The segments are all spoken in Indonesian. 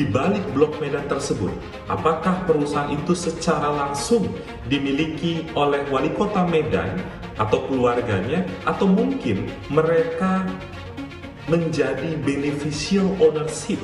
di balik Blok Medan tersebut? Apakah perusahaan itu secara langsung dimiliki oleh wali kota Medan atau keluarganya, atau mungkin mereka menjadi beneficial ownership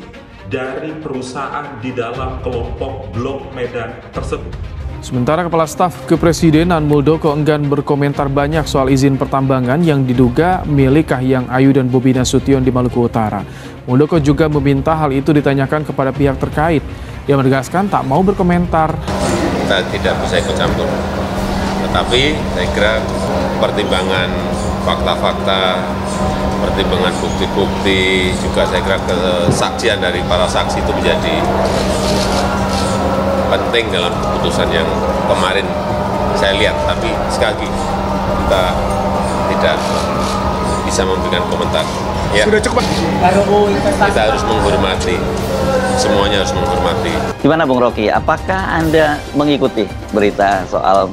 dari perusahaan di dalam kelompok Blok Medan tersebut? Sementara Kepala Staf Kepresidenan Muldoko enggan berkomentar banyak soal izin pertambangan yang diduga milik Kahiyang Ayu dan Bobi Nasution di Maluku Utara. Muldoko juga meminta hal itu ditanyakan kepada pihak terkait. Dia menegaskan tak mau berkomentar. Kita tidak bisa ikut campur, tetapi saya kira pertimbangan fakta-fakta, pertimbangan bukti-bukti, juga saya kira kesaksian dari para saksi itu menjadi penting dalam keputusan yang kemarin saya lihat. Tapi sekali lagi kita tidak bisa memberikan komentar. Ya, sudah cukup. Kita harus menghormati, semuanya harus menghormati. Gimana Bung Rocky, apakah Anda mengikuti berita soal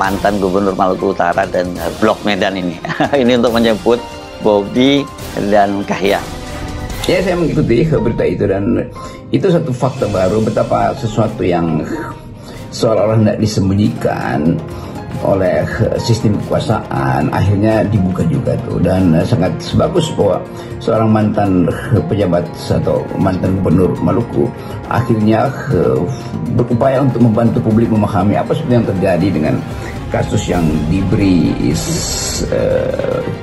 mantan Gubernur Maluku Utara dan Blok Medan ini? Ini untuk menyebut Bobi dan Kahiyang. Ya, saya mengikuti berita itu, dan itu satu fakta baru betapa sesuatu yang seolah-olah tidak disembunyikan oleh sistem kekuasaan akhirnya dibuka juga tuh. Dan sangat bagus bahwa seorang mantan pejabat atau mantan gubernur Maluku akhirnya berupaya untuk membantu publik memahami apa sebenarnya yang terjadi dengan kasus yang diberi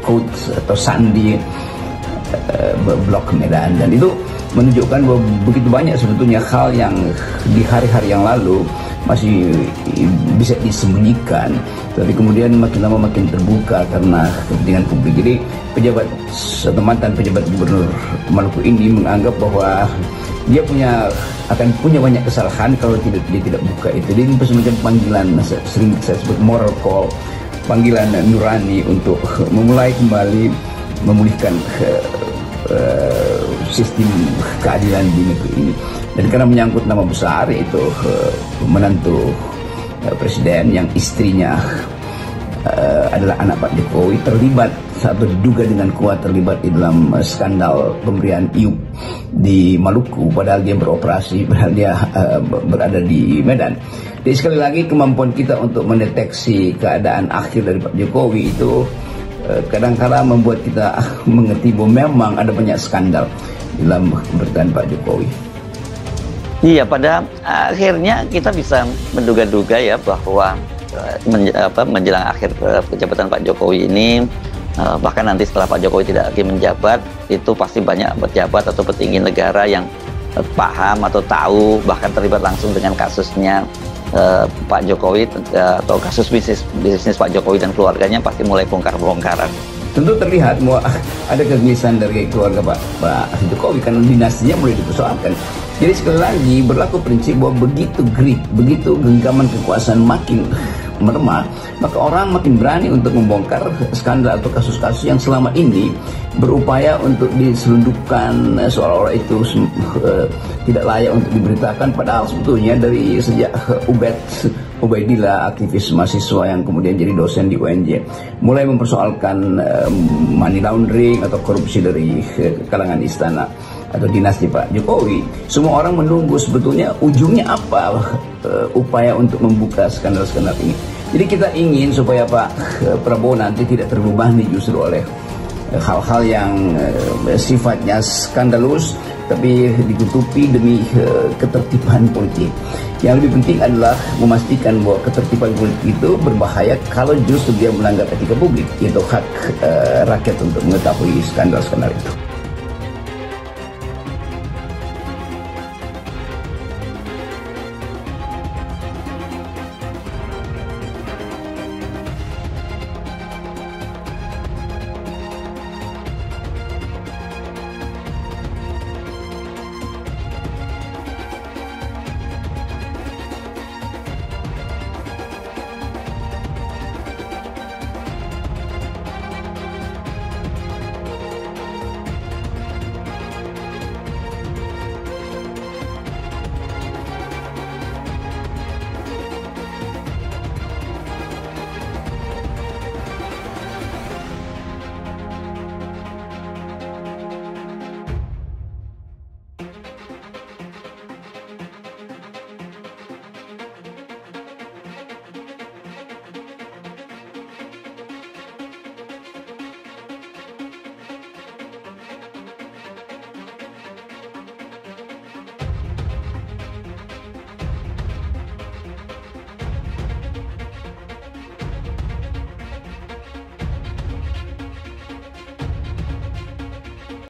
quotes atau sandi Blok Medan. Dan itu menunjukkan bahwa begitu banyak sebetulnya hal yang di hari-hari yang lalu masih bisa disembunyikan, tapi kemudian makin lama makin terbuka karena kepentingan publik. Jadi pejabat atau mantan pejabat gubernur Maluku ini menganggap bahwa dia akan punya banyak kesalahan kalau dia tidak buka itu. Dia semacam panggilan, sering saya sebut moral call, panggilan nurani untuk memulai kembali memulihkan sistem keadilan di negeri ini. Dan karena menyangkut nama besar, yaitu menantu presiden yang istrinya adalah anak Pak Jokowi, terlibat atau diduga dengan kuat terlibat di dalam skandal pemberian IUP di Maluku, padahal dia beroperasi, padahal dia berada di Medan. Jadi sekali lagi kemampuan kita untuk mendeteksi keadaan akhir dari Pak Jokowi itu kadang-kadang membuat kita mengerti bahwa memang ada banyak skandal dalam pemerintahan Pak Jokowi. Iya, pada akhirnya kita bisa menduga-duga ya bahwa menjelang akhir pejabatan Pak Jokowi ini, bahkan nanti setelah Pak Jokowi tidak lagi menjabat, itu pasti banyak pejabat atau petinggi negara yang paham atau tahu, bahkan terlibat langsung dengan kasusnya Pak Jokowi atau kasus bisnis Pak Jokowi dan keluarganya, pasti mulai bongkar-bongkaran. Tentu terlihat bahwa ada kegelisahan dari keluarga Pak Jokowi karena dinastinya mulai dipersoalkan. Jadi sekali lagi berlaku prinsip bahwa begitu genggaman kekuasaan makin meremah, maka orang makin berani untuk membongkar skandal atau kasus-kasus yang selama ini berupaya untuk diselundupkan seolah-olah itu tidak layak untuk diberitakan, padahal sebetulnya dari sejak Ubaidillah, aktivis mahasiswa yang kemudian jadi dosen di UNJ, mulai mempersoalkan money laundering atau korupsi dari kalangan istana atau dinasti Pak Jokowi. Semua orang menunggu sebetulnya ujungnya apa upaya untuk membuka skandal-skandal ini. Jadi kita ingin supaya Pak Prabowo nanti tidak terbebani justru oleh hal-hal yang sifatnya skandalus, tapi ditutupi demi ketertiban politik. Yang lebih penting adalah memastikan bahwa ketertiban politik itu berbahaya kalau justru dia melanggar etika publik, yaitu hak rakyat untuk mengetahui skandal-skandal itu.